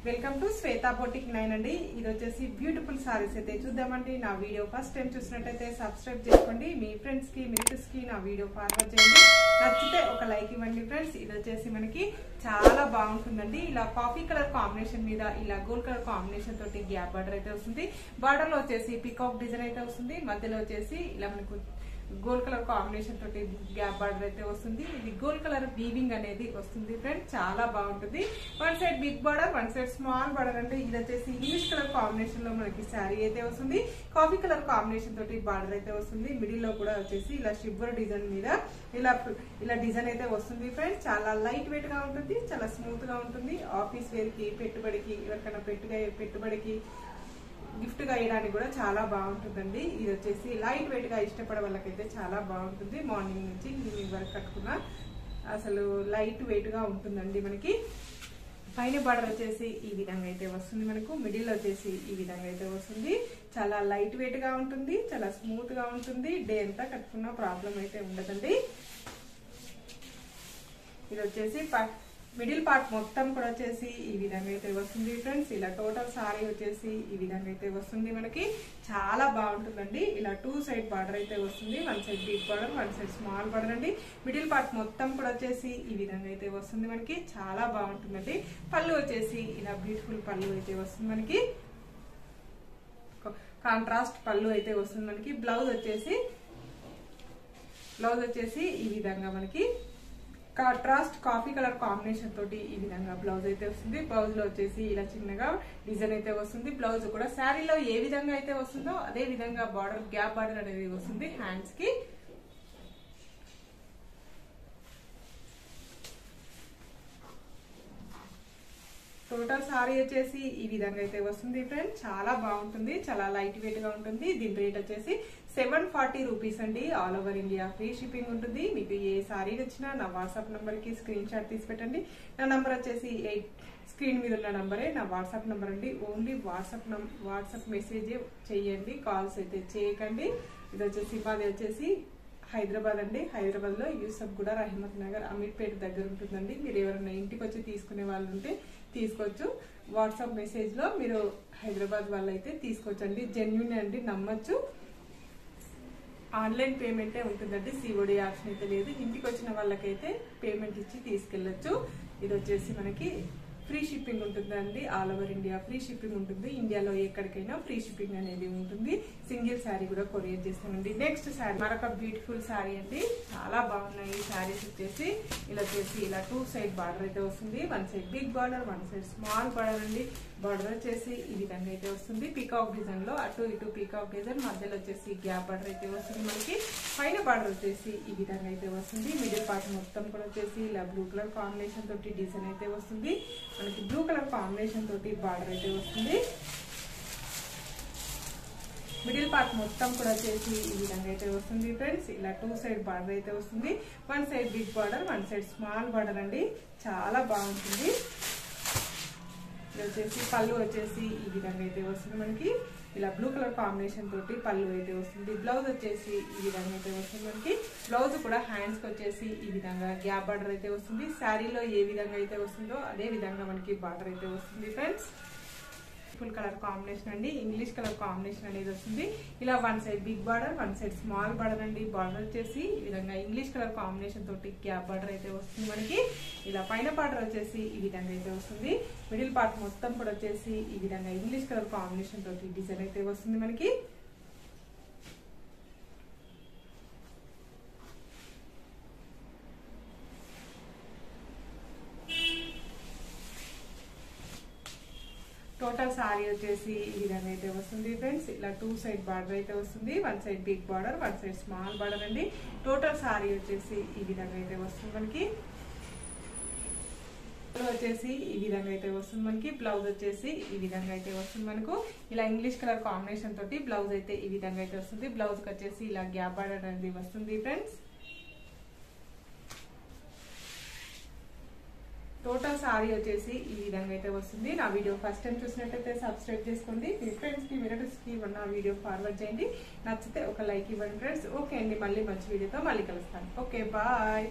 Welcome to Shweta boutique 9 అండి. ఇది వచ్చేసి బ్యూటిఫుల్ సారీస్ అయితే చూద్దామండి. నా వీడియో ఫస్ట్ టైం చూసినట్టయితే సబ్స్క్రైబ్ చేసుకోండి. మీ ఫ్రెండ్స్ కి రిలేటివ్స్ కి నా వీడియో ఫార్వర్డ్ చేయండి. నచ్చితే ఒక లైక్ ఇవ్వండి ఫ్రెండ్స్. ఇది వచ్చేసి మనకి చాలా బాగుంటుందండి. ఇలా కాఫీ కలర్ కాంబినేషన్ మీద ఇలా గోల్డ్ కలర్ కాంబినేషన్ తోటి గ్యాప్ బార్డర్ అయితే వస్తుంది. బార్డర్ లో వచ్చేసి పికాక్ డిజైన్ అయితే వస్తుంది. మధ్యలో వచ్చేసి ఇలా మనకు గోల్డ్ కలర్ కాంబినేషన్ తోటి గ్యాప్ బార్డర్ అయితే వస్తుంది. ఇది గోల్డ్ కలర్ వీవింగ్ అనేది వస్తుంది ఫ్రెండ్స్, చాలా బాగుంటుంది. One side big border, one side small border. అంటే ఇది వచ్చేసి ఇంగ్లీష్ కలర్ కాంబినేషన్ లో మనకి శారీ అయితే వస్తుంది. కాఫీ కలర్ కాంబినేషన్ తోటి బార్డర్ అయితే వస్తుంది. మిడిల్ లో కూడా వచ్చేసి ఇలా షిబ్బర్ డిజైన్ మీద ఇలా డిజైన్ అయితే వస్తుంది ఫ్రెండ్స్. చాలా లైట్ వెయిట్ గా ఉంటుంది, చాలా స్మూత్ గా ఉంటుంది. ఆఫీస్ వేర్ కి, పెట్టుబడికి, ఎవరికైనా పెట్టుబడికి గిఫ్ట్ గా వేయడానికి కూడా చాలా బాగుంటుందండి. ఇది వచ్చేసి లైట్ వెయిట్ గా ఇష్టపడే వాళ్ళకైతే చాలా బాగుంటుంది. మార్నింగ్ నుంచి ఈవినింగ్ వరకు కట్టుకున్న అసలు లైట్ వెయిట్ గా ఉంటుందండి. మనకి పైన బార్డర్ వచ్చేసి ఈ విధంగా అయితే వస్తుంది. మనకు మిడిల్ వచ్చేసి ఈ విధంగా అయితే వస్తుంది. చాలా లైట్ వెయిట్ గా ఉంటుంది, చాలా స్మూత్ గా ఉంటుంది. డే అంతా కట్టుకున్న ప్రాబ్లం అయితే ఉండదండి. ఇది వచ్చేసి మిడిల్ పార్ట్ మొత్తం కూడా వచ్చేసి ఈ విధంగా అయితే వస్తుంది ఫ్రెండ్స్. ఇలా టోటల్ సారీ వచ్చేసి ఈ విధంగా అయితే వస్తుంది. మనకి చాలా బాగుంటుందండి. ఇలా 2 సైడ్ బార్డర్ అయితే వస్తుంది. One side big border, one side small border అండి. మిడిల్ పార్ట్ మొత్తం కూడా వచ్చేసి ఈ విధంగా అయితే వస్తుంది. మనకి చాలా బాగుంటుందండి. పళ్ళు వచ్చేసి ఇలా బ్యూటిఫుల్ పళ్ళు అయితే వస్తుంది. మనకి కాంట్రాస్ట్ పళ్ళు అయితే వస్తుంది. మనకి బ్లౌజ్ వచ్చేసి ఈ విధంగా మనకి కాంట్రాస్ట్ కాఫీ కలర్ కాంబినేషన్ తోటి ఈ విధంగా బ్లౌజ్ అయితే వస్తుంది. బ్లౌజ్ లో వచ్చేసి ఇలా చిన్నగా డిజైన్ అయితే వస్తుంది. బ్లౌజ్ కూడా శారీలో ఏ విధంగా అయితే వస్తుందో అదే విధంగా బార్డర్, గ్యాప్ బార్డర్ అనేది వస్తుంది హ్యాండ్స్ కి. టోటల్ సారీ వచ్చేసి ఈ విధంగా అయితే వస్తుంది ఫ్రెండ్స్. చాలా బాగుంటుంది, చాలా లైట్ వెయిట్ గా ఉంటుంది. దీని రేట్ వచ్చేసి 740 రూపీస్ అండి. All over India free shipping ఉంటుంది. మీకు ఏ సారీ వచ్చినా నా వాట్సాప్ నంబర్ కి స్క్రీన్ షాట్ తీసి పెట్టండి. నా నంబర్ వచ్చేసి స్క్రీన్ మీద ఉన్న నంబరే నా వాట్సాప్ నంబర్ అండి. ఓన్లీ వాట్సాప్ మెసేజ్ చేయండి, కాల్స్ అయితే చేయకండి. ఇది వచ్చేసి మాది వచ్చేసి హైదరాబాద్ అండి. హైదరాబాద్ లో యూసఫ్ కూడా, రహమత్ నగర్, అమీర్పేట దగ్గర ఉంటుందండి. మీరు ఎవరైనా ఇంటికి వచ్చి తీసుకునే వాళ్ళు ఉంటే తీసుకోవచ్చు. వాట్సాప్ మెసేజ్ లో మీరు హైదరాబాద్ వాళ్ళు అయితే తీసుకోవచ్చండి. జెన్యున్ అండి, నమ్మచ్చు. ఆన్లైన్ పేమెంటే ఉంటుందండి, సిఓడి ఆప్షన్ అయితే లేదు. ఇంటికి వచ్చిన వాళ్ళకైతే పేమెంట్ ఇచ్చి తీసుకెళ్లొచ్చు. ఇది వచ్చేసి మనకి ఫ్రీ షిప్పింగ్ ఉంటుందండి. All over India free shipping ఉంటుంది. ఇండియాలో ఎక్కడికైనా ఫ్రీ షిప్పింగ్ అనేది ఉంటుంది. సింగిల్ శారీ కూడా కొరియర్ చేస్తామండి. నెక్స్ట్ శారీ మరొక బ్యూటిఫుల్ శారీ అండి. చాలా బాగున్నాయి ఈ శారీస్ వచ్చేసి. ఇలా 2 సైడ్ బార్డర్ అయితే వస్తుంది. One side big border, one side small border అండి. బార్డర్ వచ్చేసి ఈ విధంగా అయితే వస్తుంది. పీకాక్ డిజైన్ లో అటు ఇటు పీకాక్ డిజైన్, మధ్యలో వచ్చేసి గ్యాప్ బార్డర్ అయితే వస్తుంది. మనకి పైన బార్డర్ వచ్చేసి ఈ విధంగా అయితే వస్తుంది. మిడిల్ పార్ట్ మొత్తం కూడా వచ్చేసి ఇలా బ్లూ కలర్ కాంబినేషన్ తోటి డిజైన్ అయితే వస్తుంది. మనకి బ్లూ కలర్ కాంబినేషన్ తోటి బార్డర్ అయితే వస్తుంది. మిడిల్ పార్ట్ మొత్తం కూడా వచ్చేసి ఈ విధంగా అయితే వస్తుంది ఫ్రెండ్స్. ఇలా 2 సైడ్ బార్డర్ అయితే వస్తుంది. One side big border, one side small border అండి. చాలా బాగుంటుంది. ఇది వచ్చేసి పళ్ళు వచ్చేసి ఈ విధంగా అయితే వస్తుంది. మనకి ఇలా బ్లూ కలర్ కాంబినేషన్ తోటి పళ్ళు అయితే వస్తుంది. బ్లౌజ్ వచ్చేసి ఈ విధంగా అయితే వస్తుంది. మనకి బ్లౌజ్ కూడా హ్యాండ్స్ కి వచ్చేసి ఈ విధంగా గ్యాప్ బార్డర్ అయితే వస్తుంది. శారీలో ఏ విధంగా అయితే వస్తుందో అదే విధంగా మనకి బార్డర్ అయితే వస్తుంది ఫ్రెండ్స్. ఫుల్ కలర్ కాంబినేషన్ అండి, ఇంగ్లీష్ కలర్ కాంబినేషన్ అనేది వస్తుంది. ఇలా one side big border, one side small border అండి. బార్డర్ వచ్చేసి ఈ విధంగా ఇంగ్లీష్ కలర్ కాంబినేషన్ తోటి గ్యాప్ బార్డర్ అయితే వస్తుంది. మనకి ఇలా పైన బార్డర్ వచ్చేసి ఈ విధంగా అయితే వస్తుంది. మిడిల్ పార్ట్ మొత్తం కూడా వచ్చేసి ఈ విధంగా ఇంగ్లీష్ కలర్ కాంబినేషన్ తోటి డిజైన్ అయితే వస్తుంది. మనకి టోటల్ సారీ వచ్చేసి ఈ విధంగా అయితే వస్తుంది ఫ్రెండ్స్. ఇలా 2 సైడ్ బార్డర్ అయితే వస్తుంది. One side big border, one side small border అండి. టోటల్ సారీ వచ్చేసి ఈ విధంగా అయితే వస్తుంది. మనకి వచ్చేసి ఈ విధంగా అయితే వస్తుంది. మనకి బ్లౌజ్ వచ్చేసి ఈ విధంగా అయితే వస్తుంది. మనకు ఇలా ఇంగ్లీష్ కలర్ కాంబినేషన్ తోటి బ్లౌజ్ అయితే ఈ విధంగా అయితే వస్తుంది. బ్లౌజ్ కి వచ్చేసి ఇలా గ్యాప్ బార్డర్ అనేది వస్తుంది ఫ్రెండ్స్. టోటల్ సారీ వచ్చేసి ఈ విధంగా అయితే వస్తుంది. నా వీడియో ఫస్ట్ టైం చూసినట్టయితే సబ్స్క్రైబ్ చేసుకోండి. మీ ఫ్రెండ్స్ కి, రిలేటివ్స్ కి నా వీడియో ఫార్వర్డ్ చేయండి. నచ్చితే ఒక లైక్ ఇవ్వండి ఫ్రెండ్స్. ఓకే అండి, మళ్ళీ మంచి వీడియోతో మళ్ళీ కలుస్తాను. Okay, bye.